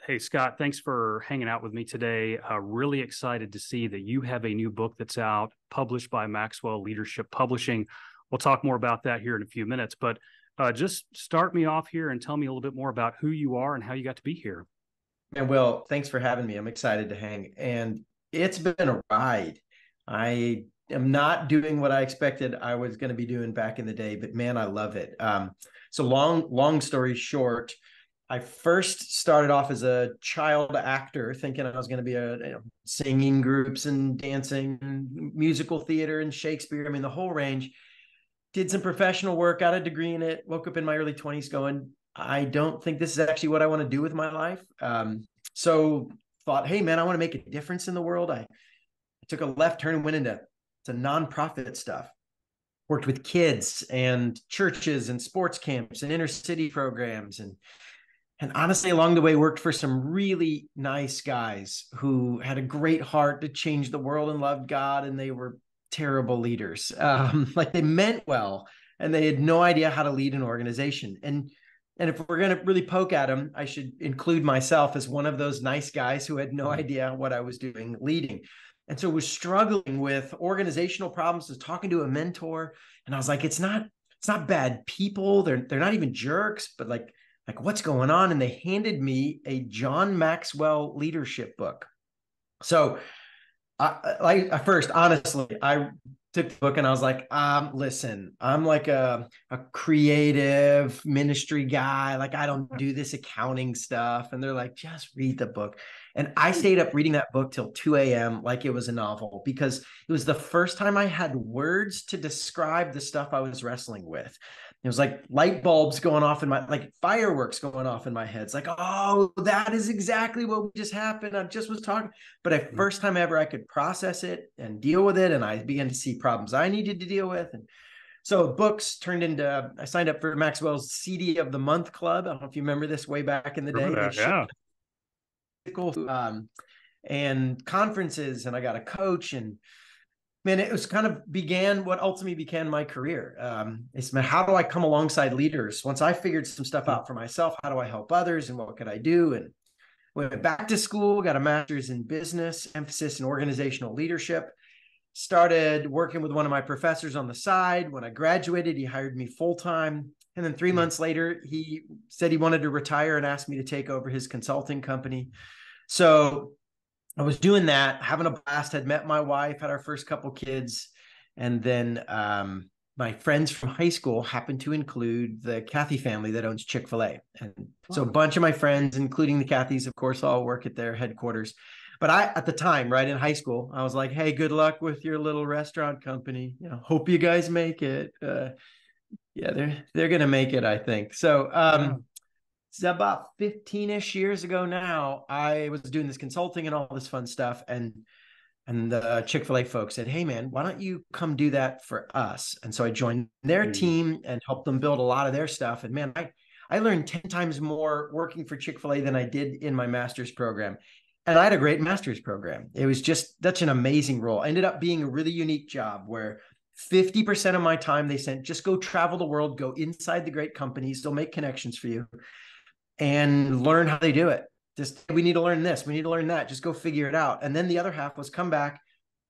Hey, Scott, thanks for hanging out with me today. Really excited to see that you have a new book that's out, published by Maxwell Leadership Publishing. We'll talk more about that here in a few minutes, but just start me off here and tell me a little bit more about who you are and how you got to be here. And Will, thanks for having me. I'm excited to hang. And it's been a ride. I am not doing what I expected I was going to be doing back in the day, but man, I love it. So long story short, I first started off as a child actor, thinking I was going to be singing groups and dancing, musical theater and Shakespeare. I mean, the whole range. Did some professional work, got a degree in it, woke up in my early 20s going, I don't think this is actually what I want to do with my life. So thought, hey, man, I want to make a difference in the world. I took a left turn and went into nonprofit stuff, worked with kids and churches and sports camps and inner city programs. And honestly, along the way, worked for some really nice guys who had a great heart to change the world and loved God. And they were terrible leaders. Like they meant well, and they had no idea how to lead an organization. And if we're going to really poke at them, I should include myself as one of those nice guys who had no idea what I was doing leading. And so was struggling with organizational problems, was talking to a mentor. And I was like, it's not bad people. They're not even jerks, but like what's going on? And they handed me a John Maxwell leadership book. So honestly, I took the book and I was like, listen, I'm like a creative ministry guy. Like, I don't do this accounting stuff. And they're like, just read the book. And I stayed up reading that book till 2 a.m. like it was a novel, because it was the first time I had words to describe the stuff I was wrestling with. It was like light bulbs going off in my, like fireworks going off in my head. It's like, oh, that is exactly what just happened. I just was talking, but first time ever I could process it and deal with it. And I began to see problems I needed to deal with. And so books turned into, I signed up for Maxwell's CD of the Month Club. I don't know if you remember this way back in the day. Remember They that? shipped Yeah. and conferences, and I got a coach, and man, it was kind of began what ultimately became my career. It's how do I come alongside leaders? Once I figured some stuff out for myself, how do I help others and what could I do? And went back to school, got a master's in business, emphasis in organizational leadership, started working with one of my professors on the side. When I graduated, he hired me full-time. And then 3 months later, he said he wanted to retire and asked me to take over his consulting company. So I was doing that, having a blast, had met my wife, had our first couple kids. And then my friends from high school happened to include the Cathy family that owns Chick-fil-A. And so a bunch of my friends, including the Cathys, of course, all work at their headquarters. But at the time, right in high school, I was like, hey, good luck with your little restaurant company. Hope you guys make it. Yeah, they're going to make it, I think. So Yeah. it's about 15-ish years ago now, I was doing this consulting and all this fun stuff. And the Chick-fil-A folks said, hey, man, why don't you come do that for us? And so I joined their team and helped them build a lot of their stuff. And man, I learned 10 times more working for Chick-fil-A than I did in my master's program. And I had a great master's program. It was just such an amazing role. I ended up being a really unique job where 50% of my time they sent, just go travel the world, go inside the great companies, they'll make connections for you and learn how they do it. Just, we need to learn this, we need to learn that, just go figure it out. And then the other half was come back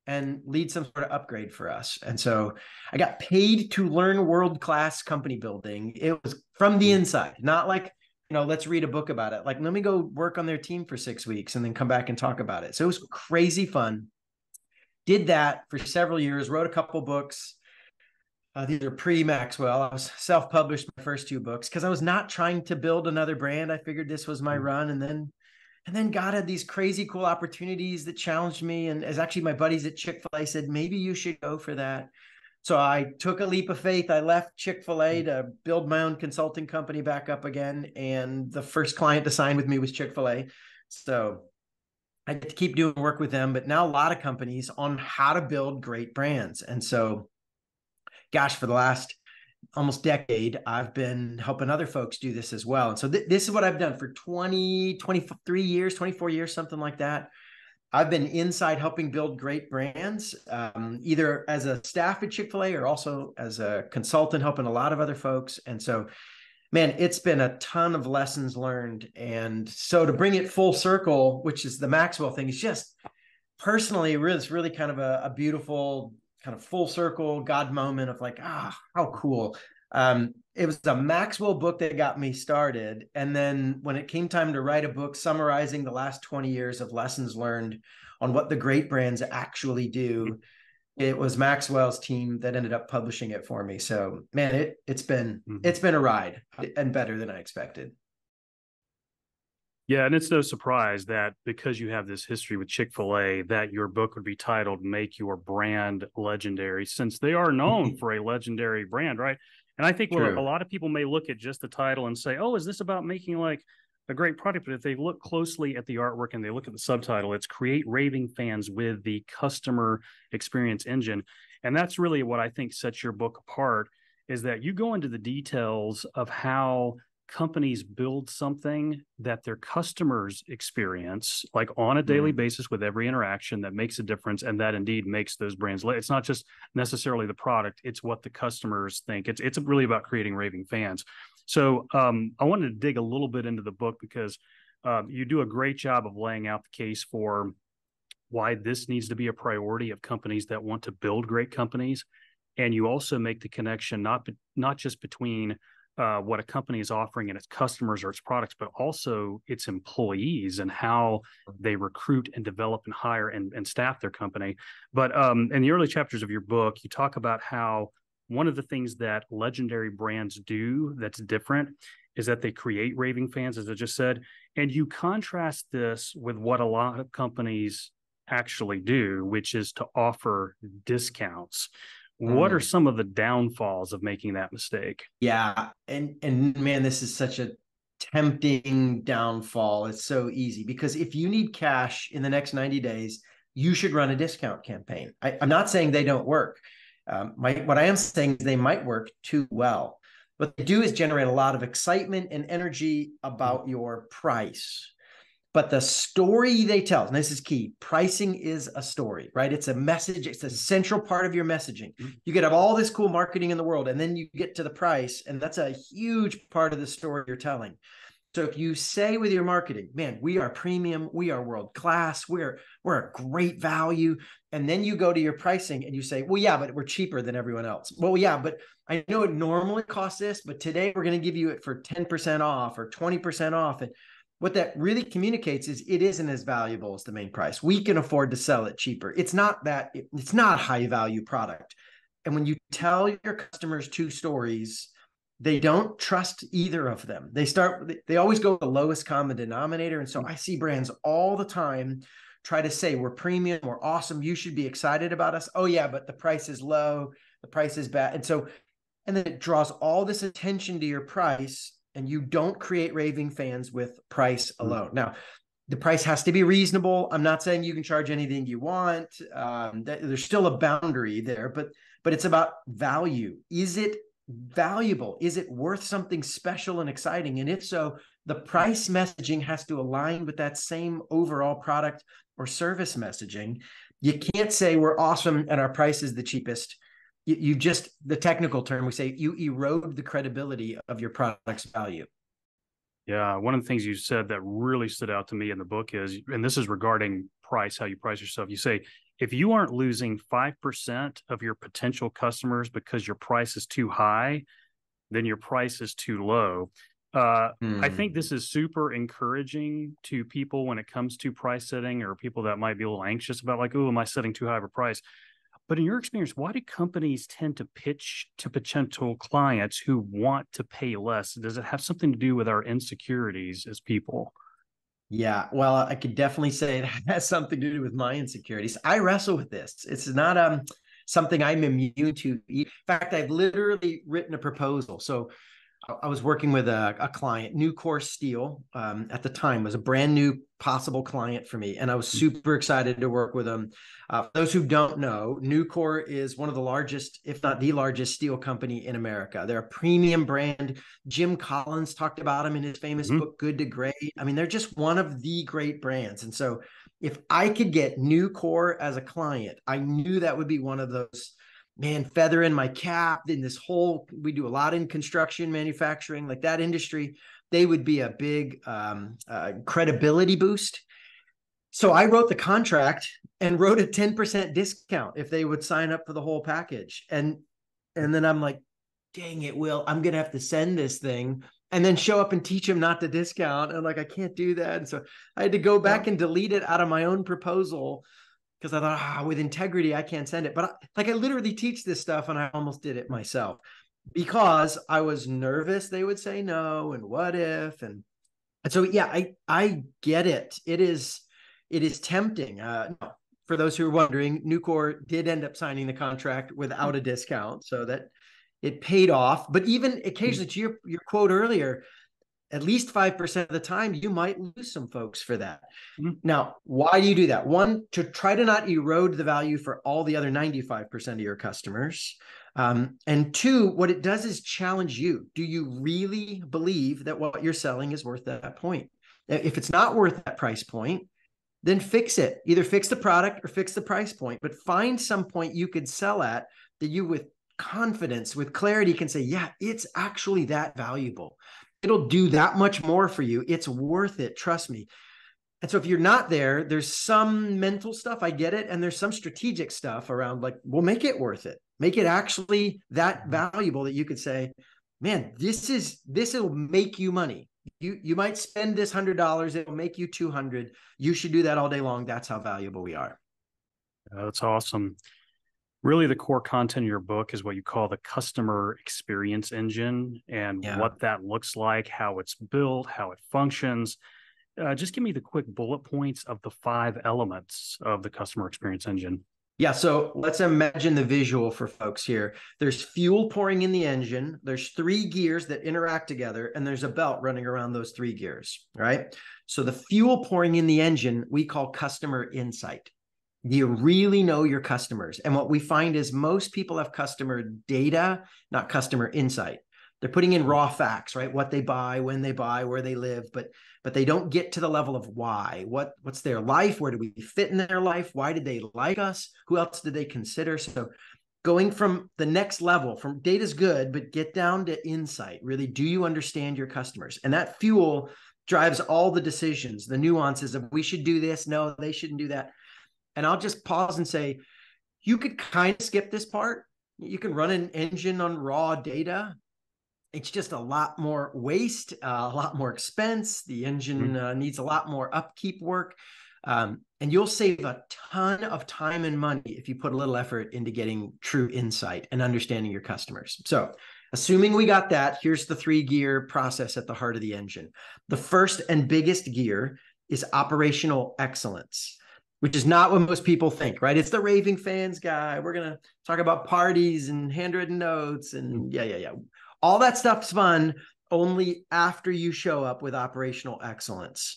and lead some sort of upgrade for us. And so I got paid to learn world-class company building. It was from the inside, not like, let's read a book about it. Like, let me go work on their team for 6 weeks and then come back and talk about it. So it was crazy fun. Did that for several years, wrote a couple books. These are pre-Maxwell. I was self-published my first two books because I was not trying to build another brand. I figured this was my run. And then God had these crazy cool opportunities that challenged me. And as actually my buddies at Chick-fil-A said, maybe you should go for that. So I took a leap of faith. I left Chick-fil-A to build my own consulting company back up again. And the first client to sign with me was Chick-fil-A. So I get to keep doing work with them, but now a lot of companies on how to build great brands. And so, gosh, for the last almost decade, I've been helping other folks do this as well. And so this is what I've done for 20, 23 years, 24 years, something like that. I've been inside helping build great brands, either as a staff at Chick-fil-A or also as a consultant helping a lot of other folks. And so Man, it's been a ton of lessons learned. And so to bring it full circle, which is the Maxwell thing, is just personally, it's really kind of a beautiful kind of full circle God moment of like, how cool. It was a Maxwell book that got me started. And then when it came time to write a book summarizing the last 20 years of lessons learned on what the great brands actually do, it was Maxwell's team that ended up publishing it for me. So man, it's been a ride and better than I expected. Yeah, and it's no surprise that because you have this history with Chick-fil-A, that your book would be titled Make Your Brand Legendary, since they are known for a legendary brand, right? And I think a True. lot of people may look at just the title and say, oh, is this about making like a great product? But if they look closely at the artwork and they look at the subtitle, it's Create Raving Fans with the Customer Experience Engine. And that's really what I think sets your book apart, is that you go into the details of how companies build something that their customers experience like on a daily basis with every interaction that makes a difference, and that indeed makes those brands. It's not just necessarily the product, it's what the customers think. It's really about creating raving fans. So I wanted to dig a little bit into the book because you do a great job of laying out the case for why this needs to be a priority of companies that want to build great companies. And you also make the connection not just between what a company is offering and its customers or its products, but also its employees and how they recruit and develop and hire and staff their company. But in the early chapters of your book, you talk about how one of the things that legendary brands do that's different is that they create raving fans, as I just said. And you contrast this with what a lot of companies actually do, which is to offer discounts. What are some of the downfalls of making that mistake? Yeah. And man, this is such a tempting downfall. It's so easy because if you need cash in the next 90 days, you should run a discount campaign. I'm not saying they don't work. What I am saying is they might work too well. What they do is generate a lot of excitement and energy about your price. But the story they tell, and this is key, pricing is a story, right? It's a message. It's a central part of your messaging. You could have all this cool marketing in the world, and then you get to the price, and that's a huge part of the story you're telling. So if you say with your marketing, man, we are premium, we are world class, we're a great value, and then you go to your pricing and you say, well, yeah, but we're cheaper than everyone else. Well, yeah, but I know it normally costs this, but today we're going to give you it for 10% off or 20% off. And what that really communicates is it isn't as valuable as the main price. We can afford to sell it cheaper. It's not high value product. And when you tell your customers two stories, they don't trust either of them. They always go the lowest common denominator. And so I see brands all the time try to say, we're premium, we're awesome, you should be excited about us. Oh yeah, but the price is low, the price is bad. And then it draws all this attention to your price, and you don't create raving fans with price alone. Now, the price has to be reasonable. I'm not saying you can charge anything you want. There's still a boundary there, but it's about value. Is it valuable? Is it worth something special and exciting? And if so, the price messaging has to align with that same overall product or service messaging. You can't say we're awesome and our price is the cheapest. You just, the technical term, we say you erode the credibility of your product's value. Yeah, one of the things you said that really stood out to me in the book is, and this is regarding price, how you price yourself. You say, if you aren't losing 5% of your potential customers because your price is too high, then your price is too low. I think this is super encouraging to people when it comes to price setting, or people that might be a little anxious about like, oh, am I setting too high of a price? But in your experience, why do companies tend to pitch to potential clients who want to pay less? Does it have something to do with our insecurities as people? Yeah, well, I could definitely say it has something to do with my insecurities. I wrestle with this. It's not something I'm immune to. In fact, I've literally written a proposal. So I was working with a client, Nucor Steel, at the time, was a brand new possible client for me. And I was super excited to work with them. For those who don't know, Nucor is one of the largest, if not the largest, steel company in America. They're a premium brand. Jim Collins talked about them in his famous book, Good to Great. I mean, they're just one of the great brands. And so if I could get Nucor as a client, I knew that would be one of those man, feather in my cap in this whole, we do a lot in construction, manufacturing, like that industry, they would be a big credibility boost. So I wrote the contract and wrote a 10% discount if they would sign up for the whole package. And then I'm like, dang it, Will, I'm going to have to send this thing and then show up and teach them not to discount. And like, I can't do that. And so I had to go back and delete it out of my own proposal because I thought, with integrity, I can't send it. But I literally teach this stuff and I almost did it myself because I was nervous they would say no and what if. And so, yeah, I get it. It is tempting. For those who are wondering, Nucor did end up signing the contract without a discount, so that it paid off. But even occasionally, to your quote earlier, at least 5% of the time, you might lose some folks for that. Mm-hmm. Now, why do you do that? One, to try to not erode the value for all the other 95% of your customers. And two, what it does is challenge you. Do you really believe that what you're selling is worth that point? If it's not worth that price point, then fix it. Either fix the product or fix the price point, but find some point you could sell at that you with confidence, with clarity can say, yeah, it's actually that valuable. It'll do that much more for you. It's worth it. Trust me. And so if you're not there, there's some mental stuff. I get it. And there's some strategic stuff around like, well, make it worth it. Make it actually that valuable that you could say, man, this will make you money. You might spend this $100. It will make you $200. You should do that all day long. That's how valuable we are. That's awesome. Really, the core content of your book is what you call the customer experience engine and what that looks like, how it's built, how it functions. Just give me the quick bullet points of the 5 elements of the customer experience engine. Yeah, so let's imagine the visual for folks here. There's fuel pouring in the engine. There's 3 gears that interact together, and there's a belt running around those 3 gears, right? So the fuel pouring in the engine, we call customer insight. Do you really know your customers? And what we find is most people have customer data, not customer insight. They're putting in raw facts, right? What they buy, when they buy, where they live, but they don't get to the level of why. What's their life? Where do we fit in their life? Why did they like us? Who else did they consider? So going from the next level, from data's good, but get down to insight. Really, do you understand your customers? And that fuel drives all the decisions, the nuances of we should do this. No, they shouldn't do that. And I'll just pause and say, you could kind of skip this part. You can run an engine on raw data. It's just a lot more waste, a lot more expense. The engine needs a lot more upkeep work. And you'll save a ton of time and money if you put a little effort into getting true insight and understanding your customers. So assuming we got that, here's the 3-gear process at the heart of the engine. The first and biggest gear is operational excellence, which is not what most people think, right? It's the Raving Fans guy. We're going to talk about parties and handwritten notes and yeah. All that stuff's fun only after you show up with operational excellence.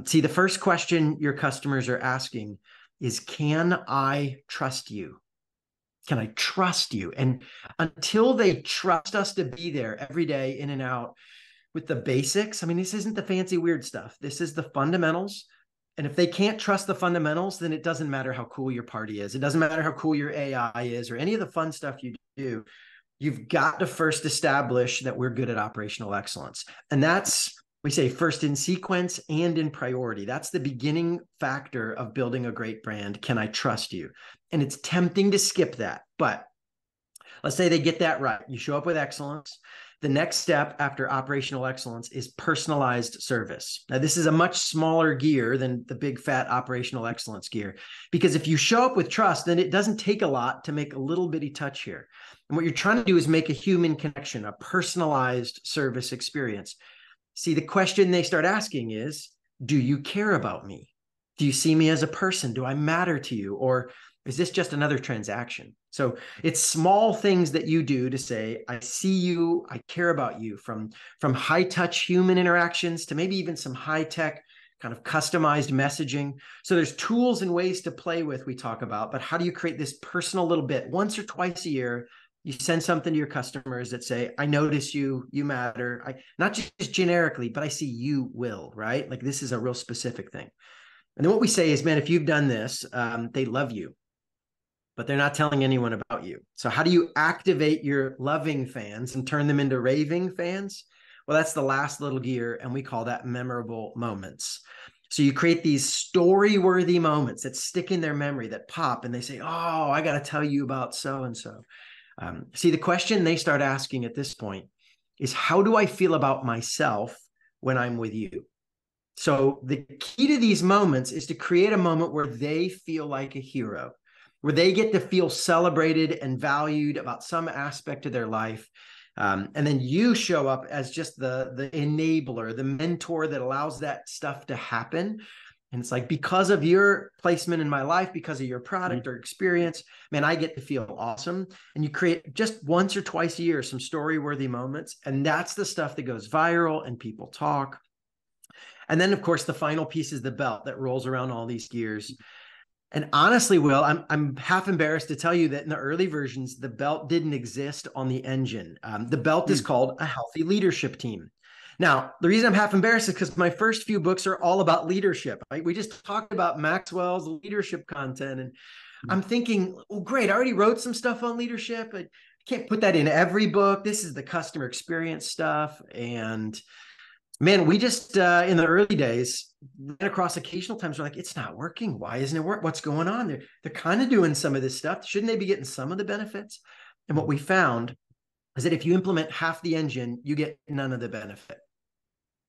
See, the first question your customers are asking is, can I trust you? Can I trust you? And until they trust us to be there every day in and out with the basics, I mean, this isn't the fancy weird stuff. This is the fundamentals. And if they can't trust the fundamentals, then it doesn't matter how cool your party is. It doesn't matter how cool your AI is or any of the fun stuff you do. You've got to first establish that we're good at operational excellence. And that's, we say, first in sequence and in priority. That's the beginning factor of building a great brand. Can I trust you? And it's tempting to skip that. But let's say they get that right. You show up with excellence. The next step after operational excellence is personalized service. Now, this is a much smaller gear than the big fat operational excellence gear, because if you show up with trust, then it doesn't take a lot to make a little bitty touch here. And what you're trying to do is make a human connection, a personalized service experience. See, the question they start asking is, do you care about me? Do you see me as a person? Do I matter to you? Or is this just another transaction? So it's small things that you do to say, I see you, I care about you, from high touch human interactions to maybe even some high tech kind of customized messaging. So there's tools and ways to play with, we talk about, but how do you create this personal little bit? Once or twice a year, you send something to your customers that say, I notice you, you matter. Not just generically, but I see you, Will, right? Like this is a real specific thing. And then what we say is, man, if you've done this, they love you. but they're not telling anyone about you. So how do you activate your loving fans and turn them into raving fans? Well, that's the last little gear, and we call that memorable moments. So you create these story-worthy moments that stick in their memory, that pop, and they say, oh, I got to tell you about so-and-so. See, the question they start asking at this point is, how do I feel about myself when I'm with you? So the key to these moments is to create a moment where they feel like a hero, where they get to feel celebrated and valued about some aspect of their life. And then you show up as just the enabler, the mentor that allows that stuff to happen. And it's like, because of your placement in my life, because of your product or experience, man, I get to feel awesome. And you create just once or twice a year some story-worthy moments. And that's the stuff that goes viral and people talk. And then, of course, the final piece is the belt that rolls around all these gears. And honestly, Will, I'm half embarrassed to tell you that in the early versions, the belt didn't exist on the engine. The belt is called a healthy leadership team. Now, the reason I'm half embarrassed is because my first few books are all about leadership. Right? We just talked about Maxwell's leadership content, and I'm thinking, oh, great, I already wrote some stuff on leadership. I can't put that in every book. This is the customer experience stuff. And man, we just in the early days ran across occasional times we're like, it's not working. Why isn't it working? What's going on? They're kind of doing some of this stuff. Shouldn't they be getting some of the benefits? And what we found is that if you implement half the engine, you get none of the benefit.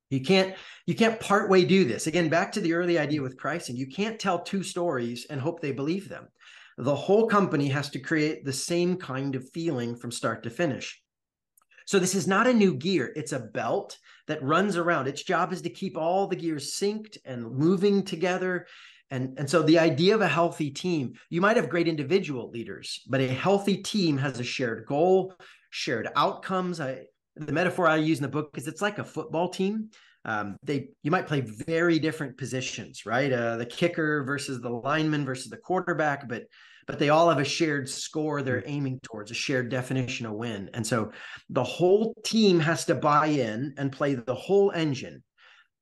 You can't partway do this. Again, back to the early idea with pricing, you can't tell two stories and hope they believe them. The whole company has to create the same kind of feeling from start to finish. So this is not a new gear. It's a belt that runs around. Its job is to keep all the gears synced and moving together. And so the idea of a healthy team, you might have great individual leaders, but a healthy team has a shared goal, shared outcomes. The metaphor I use in the book is it's like a football team. You might play very different positions, right? The kicker versus the lineman versus the quarterback, but they all have a shared score they're aiming towards, a shared definition of win. And so the whole team has to buy in and play the whole engine.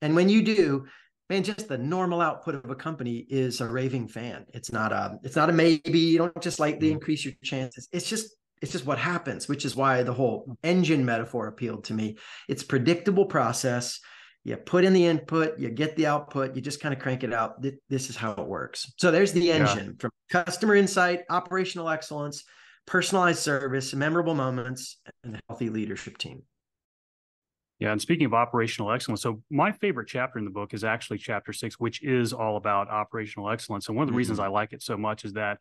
And when you do, man, just the normal output of a company is a raving fan. It's not a maybe. You don't just lightly increase your chances. It's just what happens, which is why the whole engine metaphor appealed to me. It's a predictable process. You put in the input, you get the output, you just kind of crank it out. This is how it works. So there's the engine from customer insight, operational excellence, personalized service, memorable moments, and a healthy leadership team. Yeah, and speaking of operational excellence, so my favorite chapter in the book is actually chapter 6, which is all about operational excellence. And one of the reasons I like it so much is that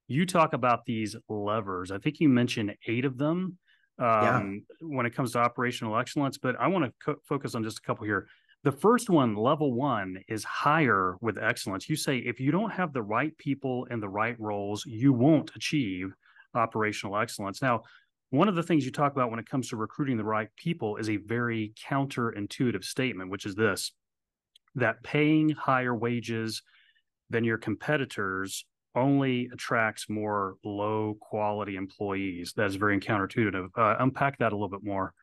you talk about these levers. I think you mentioned 8 of them when it comes to operational excellence, but I want to focus on just a couple here. The first one, level 1, is hire with excellence. You say if you don't have the right people in the right roles, you won't achieve operational excellence. Now, one of the things you talk about when it comes to recruiting the right people is a very counterintuitive statement, which is this: that paying higher wages than your competitors only attracts more low quality employees. That's very counterintuitive. Unpack that a little bit more.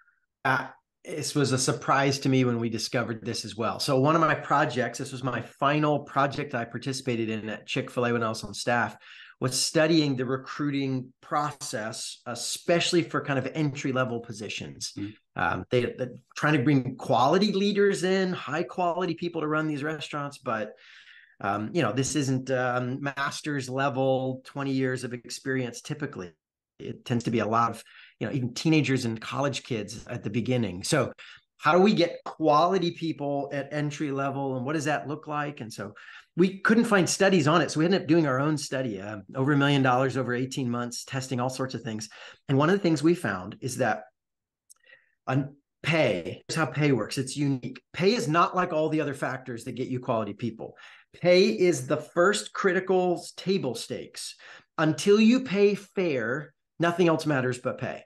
This was a surprise to me when we discovered this as well. So one of my projects, this was my final project I participated in at Chick-fil-A when I was on staff, was studying the recruiting process, especially for kind of entry-level positions. They're trying to bring quality leaders in, high quality people to run these restaurants, but this isn't master's level, 20 years of experience. Typically, it tends to be a lot of, even teenagers and college kids at the beginning. So how do we get quality people at entry level, and what does that look like? And so we couldn't find studies on it. So we ended up doing our own study, over $1 million over 18 months, testing all sorts of things. And one of the things we found is that on pay, here's how pay works. It's unique. Pay is not like all the other factors that get you quality people. Pay is the first critical table stakes. Until you pay fair, nothing else matters but pay.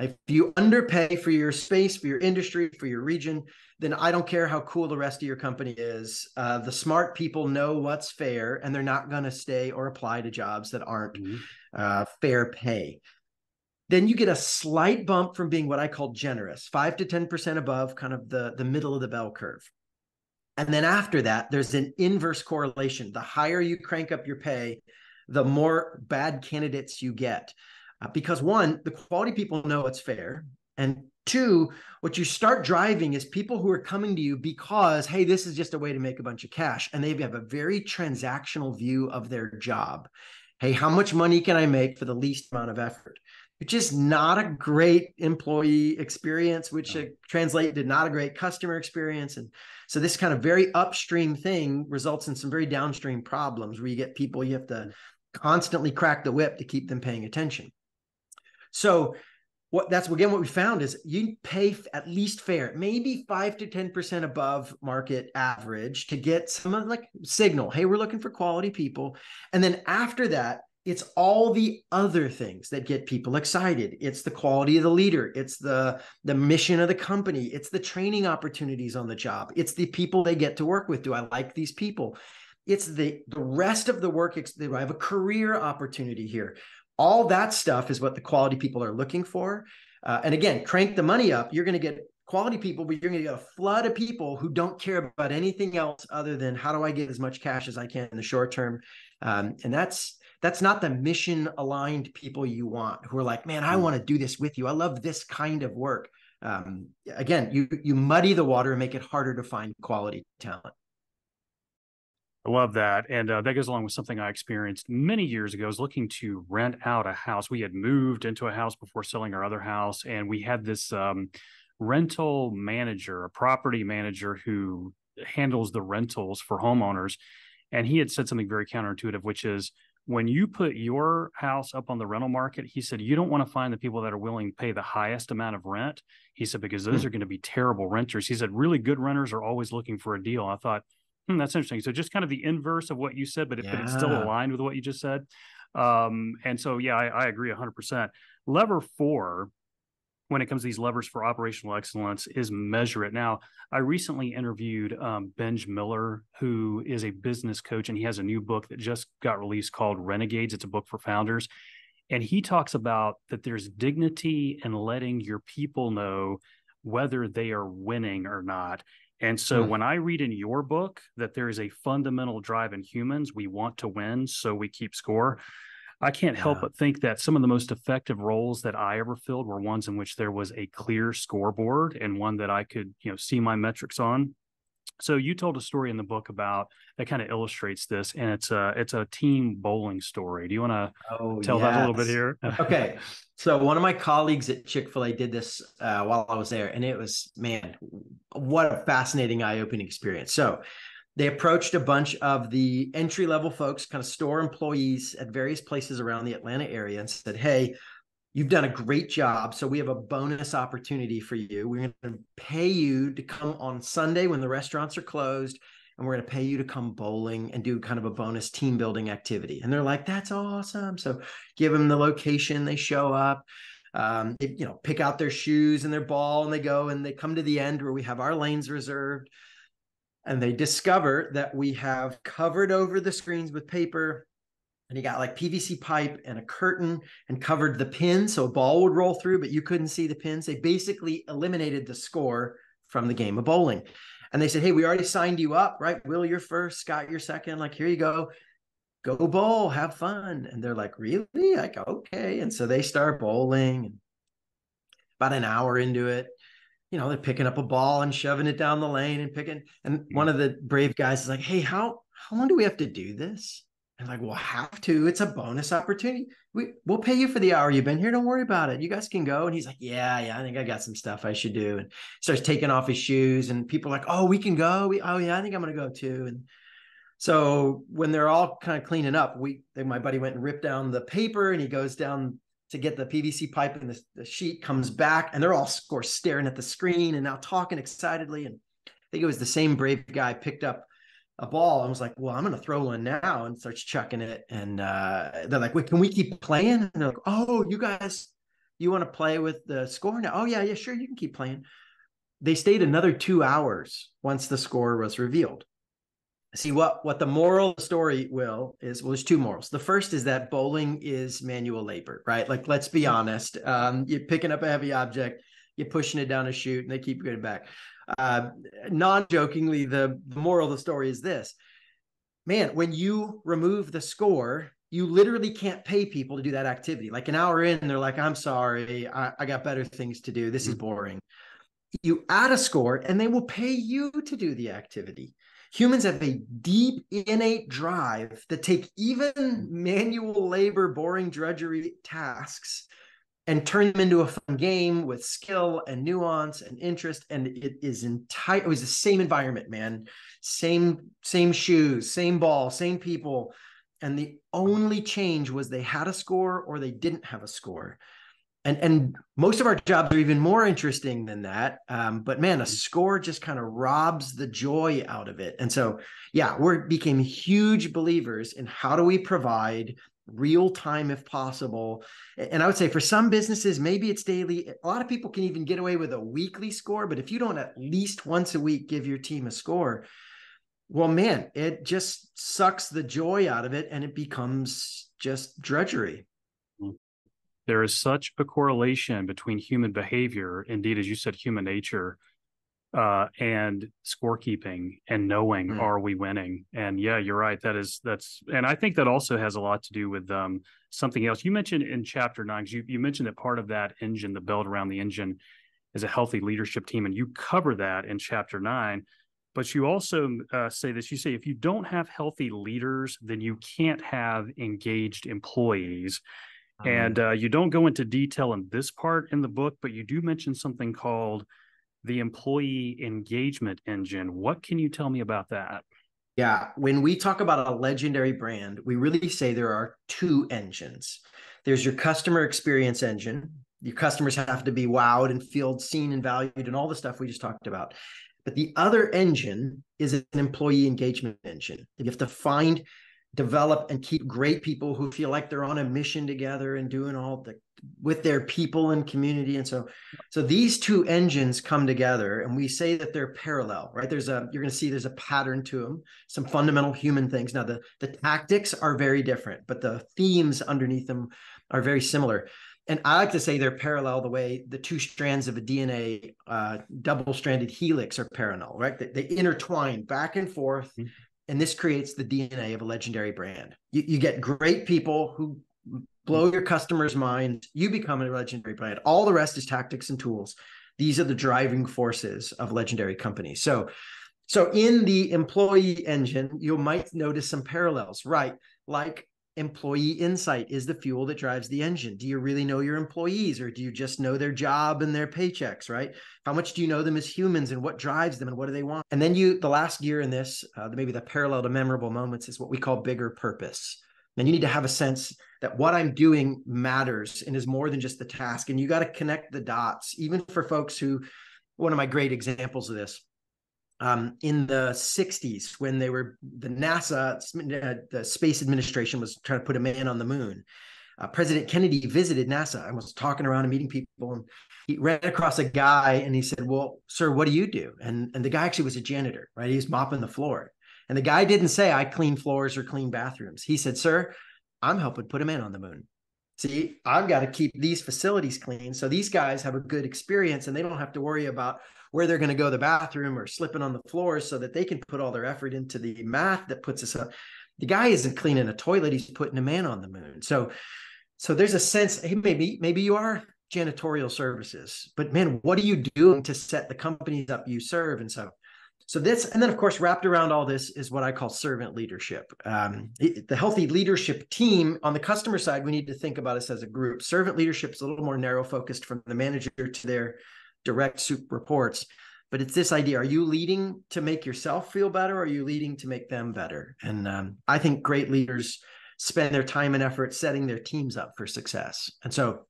If you underpay for your space, for your industry, for your region, then I don't care how cool the rest of your company is. The smart people know what's fair, and they're not going to stay or apply to jobs that aren't fair pay. Then you get a slight bump from being what I call generous, 5 to 10% above kind of the middle of the bell curve. And then after that, there's an inverse correlation. The higher you crank up your pay, the more bad candidates you get. Because one, the quality people know it's fair. And two, what you start driving is people who are coming to you because, hey, this is just a way to make a bunch of cash. And they have a very transactional view of their job. Hey, how much money can I make for the least amount of effort? Which is not a great employee experience, which translated to not a great customer experience. And so this kind of very upstream thing results in some very downstream problems where you get people, you have to constantly crack the whip to keep them paying attention. So that's again what we found is you pay at least fair, maybe 5 to 10% above market average to get some of like signal. Hey, we're looking for quality people. And then after that, it's all the other things that get people excited. It's the quality of the leader. It's the mission of the company. It's the training opportunities on the job. It's the people they get to work with. Do I like these people? It's the rest of the work. Do I have a career opportunity here? All that stuff is what the quality people are looking for. And again, crank the money up. You're going to get quality people, but you're going to get a flood of people who don't care about anything else other than how do I get as much cash as I can in the short term. And that's not the mission aligned people you want who are like, man, I want to do this with you. I love this kind of work. Again, you muddy the water and make it harder to find quality talent. I love that. And that goes along with something I experienced many years ago. I was looking to rent out a house. We had moved into a house before selling our other house. And we had this rental manager, a property manager who handles the rentals for homeowners. And he had said something very counterintuitive, which is when you put your house up on the rental market, he said, you don't want to find the people that are willing to pay the highest amount of rent. He said, because those are going to be terrible renters. He said, really good renters are always looking for a deal. I thought, that's interesting. So just kind of the inverse of what you said, but it's still aligned with what you just said. And so, yeah, I agree 100%. Lever 4, when it comes to these levers for operational excellence, is measure it. Now, I recently interviewed Benj Miller, who is a business coach, and he has a new book that just got released called Renegades. It's a book for founders. And he talks about that there's dignity in letting your people know whether they are winning or not. And so when I read in your book that there is a fundamental drive in humans, we want to win, so we keep score. I can't help but think that some of the most effective roles that I ever filled were ones in which there was a clear scoreboard and one that I could, see my metrics on. So you told a story in the book about that kind of illustrates this, and it's a team bowling story. Do you want to tell that a little bit here? Okay. So one of my colleagues at Chick-fil-A did this while I was there, and it was, man, what a fascinating, eye-opening experience. So they approached a bunch of the entry-level folks, kind of store employees at various places around the Atlanta area, and said, hey, you've done a great job. So we have a bonus opportunity for you. We're going to pay you to come on Sunday when the restaurants are closed, and we're going to pay you to come bowling and do kind of a bonus team building activity. And they're like, that's awesome. So give them the location. They show up, they, pick out their shoes and their ball, and they go and they come to the end where we have our lanes reserved. And they discover that we have covered over the screens with paper, and you got like PVC pipe and a curtain and covered the pins. So a ball would roll through, but you couldn't see the pins. They basically eliminated the score from the game of bowling. And they said, hey, we already signed you up, right? Will, you're first, Scott, you're second. Like, here you go bowl, have fun. And they're like, really? Like, okay. And so they start bowling, and about an hour into it, they're picking up a ball and shoving it down the lane and picking. And one of the brave guys is like, hey, how long do we have to do this? And like, we'll have to. It's a bonus opportunity. We'll pay you for the hour you've been here. Don't worry about it. You guys can go. And he's like, yeah, I think I got some stuff I should do. And starts taking off his shoes, and people are like, oh, we can go. Oh yeah, I think I'm going to go too. And so when they're all kind of cleaning up, my buddy went and ripped down the paper, and he goes down to get the PVC pipe, and the sheet comes back, and they're all, of course, staring at the screen and now talking excitedly. And I think it was the same brave guy picked up a ball and was like, well, I'm going to throw one now, and starts chucking it. And they're like, wait, can we keep playing? And they're like, oh, you guys, you want to play with the score now? Oh yeah, sure. You can keep playing. They stayed another 2 hours once the score was revealed. See, what the moral of the story, there's two morals. The first is that bowling is manual labor, right? Like, let's be honest. You're picking up a heavy object, you're pushing it down a chute, and they keep getting back. Non-jokingly, the moral of the story is this: man, when you remove the score, you literally can't pay people to do that activity. Like an hour in, they're like, I'm sorry, I got better things to do. This is boring. You add a score and they will pay you to do the activity. Humans have a deep innate drive to take even manual labor, boring drudgery tasks and turn them into a fun game with skill and nuance and interest. And it was the same environment, man. Same shoes, same ball, same people. And the only change was they had a score or they didn't have a score. And most of our jobs are even more interesting than that. But man, a score just kind of robs the joy out of it. And so, yeah, we became huge believers in how do we provide real time if possible. And I would say for some businesses, maybe it's daily. A lot of people can even get away with a weekly score, but if you don't at least once a week give your team a score, well, man, it just sucks the joy out of it and it becomes just drudgery. There is such a correlation between human behavior, indeed, as you said, human nature, and scorekeeping and knowing, are we winning? And yeah, you're right. And I think that also has a lot to do with something else you mentioned in chapter 9. You mentioned that part of that engine, the belt around the engine, is a healthy leadership team, and you cover that in chapter 9. But you also say this. You say if you don't have healthy leaders, then you can't have engaged employees. And you don't go into detail in this part in the book, but you do mention something called the employee engagement engine. What can you tell me about that? Yeah, when we talk about a legendary brand, we really say there are two engines. There's your customer experience engine. Your customers have to be wowed and feel seen and valued and all the stuff we just talked about. But the other engine is an employee engagement engine. You have to find, develop, and keep great people who feel like they're on a mission together and doing all with their people and community. And so these two engines come together, and we say that they're parallel, right? You're going to see there's a pattern to them, some fundamental human things. Now the tactics are very different, but the themes underneath them are very similar. And I like to say they're parallel the way the two strands of a DNA double-stranded helix are parallel, right? They intertwine back and forth. And this creates the DNA of a legendary brand. You get great people who blow your customers' mind. You become a legendary brand. All the rest is tactics and tools. These are the driving forces of legendary companies. So in the employee engine, you might notice some parallels, right? Like employee insight is the fuel that drives the engine. Do you really know your employees, or do you just know their job and their paychecks, right? How much do you know them as humans, and what drives them, and what do they want? And then the last gear in this, maybe the parallel to memorable moments, is what we call bigger purpose. And you need to have a sense that what I'm doing matters and is more than just the task. And you got to connect the dots, even for folks who, one of my great examples of this, in the 60s, when the NASA, the Space Administration was trying to put a man on the moon, President Kennedy visited NASA and was talking around and meeting people. And he ran across a guy and he said, well, sir, what do you do? And the guy actually was a janitor, right? He was mopping the floor. And the guy didn't say, I clean floors or clean bathrooms. He said, sir, I'm helping put a man on the moon. See, I've got to keep these facilities clean so these guys have a good experience and they don't have to worry about where they're going to go to the bathroom or slipping on the floors, so that they can put all their effort into the math that puts us up. The guy isn't cleaning a toilet, he's putting a man on the moon. So there's a sense, hey, maybe you are janitorial services, but man, what are you doing to set the companies up you serve? And so this, and then of course, wrapped around all this is what I call servant leadership. The healthy leadership team on the customer side, we need to think about us as a group. Servant leadership is a little more narrow focused from the manager to their direct soup reports. But it's this idea: are you leading to make yourself feel better, or are you leading to make them better? And I think great leaders spend their time and effort setting their teams up for success. And so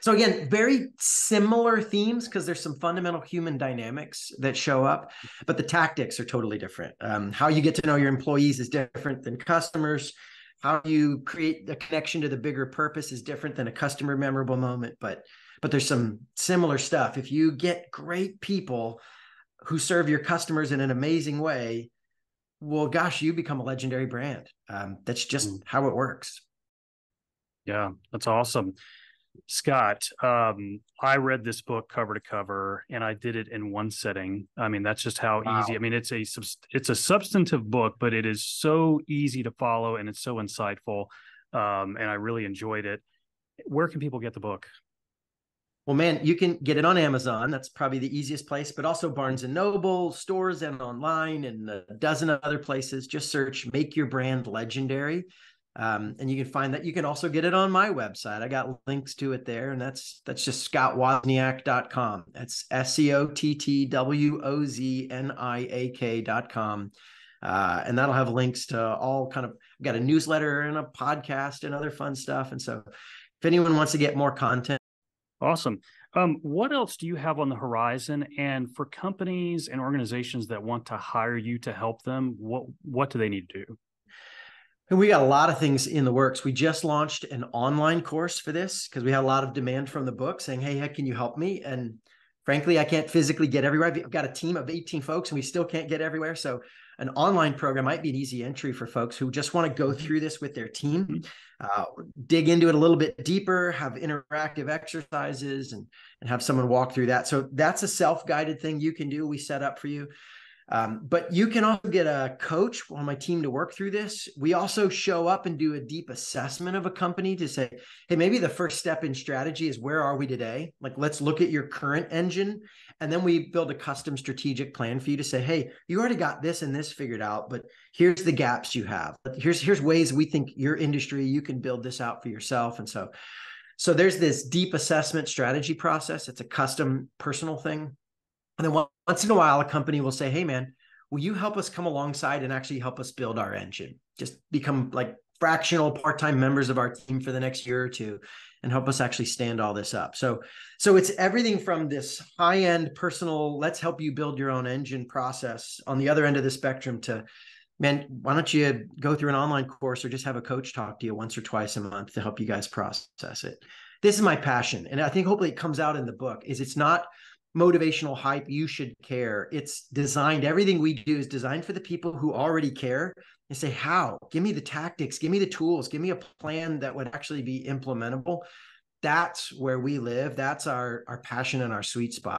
again, very similar themes, because there's some fundamental human dynamics that show up, but the tactics are totally different. How you get to know your employees is different than customers. How you create the connection to the bigger purpose is different than a customer memorable moment. But there's some similar stuff. If you get great people who serve your customers in an amazing way, well, gosh, you become a legendary brand. That's just how it works. Yeah, that's awesome. Scott, I read this book cover to cover, and I did it in one sitting. I mean, that's just how easy. I mean, it's a substantive book, but it is so easy to follow, and it's so insightful. and I really enjoyed it. Where can people get the book? Well, man, you can get it on Amazon. That's probably the easiest place, but also Barnes and Noble, stores and online, and a dozen other places. Just search Make Your Brand Legendary. And you can find that. You can also get it on my website. I got links to it there, and that's just scottwozniak.com. That's SCOTTWOZNIAK.com. And that'll have links to all kind of, I've got a newsletter and a podcast and other fun stuff. And so if anyone wants to get more content. Awesome. What else do you have on the horizon? And for companies and organizations that want to hire you to help them, what do they need to do? And we got a lot of things in the works. We just launched an online course for this because we had a lot of demand from the book saying, hey, can you help me? And frankly, I can't physically get everywhere. I've got a team of 18 folks and we still can't get everywhere. So an online program might be an easy entry for folks who just want to go through this with their team, dig into it a little bit deeper, have interactive exercises and have someone walk through that. So that's a self-guided thing you can do. We set up for you. But you can also get a coach on my team to work through this. We also show up and do a deep assessment of a company to say, hey, maybe the first step in strategy is where are we today? Like, let's look at your current engine. And then we build a custom strategic plan for you to say, hey, you already got this and this figured out, but here's the gaps you have. Here's ways we think your industry, you can build this out for yourself. And so there's this deep assessment strategy process. It's a custom personal thing. And then once in a while, a company will say, hey, man, will you help us come alongside and actually help us build our engine? Just become like fractional part-time members of our team for the next year or two and help us actually stand all this up. So it's everything from this high-end personal, let's help you build your own engine process on the other end of the spectrum to, man, why don't you go through an online course or just have a coach talk to you once or twice a month to help you guys process it. This is my passion. And I think hopefully it comes out in the book is it's not motivational hype, you should care. It's designed, everything we do is designed for the people who already care and say, how? Give me the tactics, give me the tools, give me a plan that would actually be implementable. That's where we live. That's our passion and our sweet spot.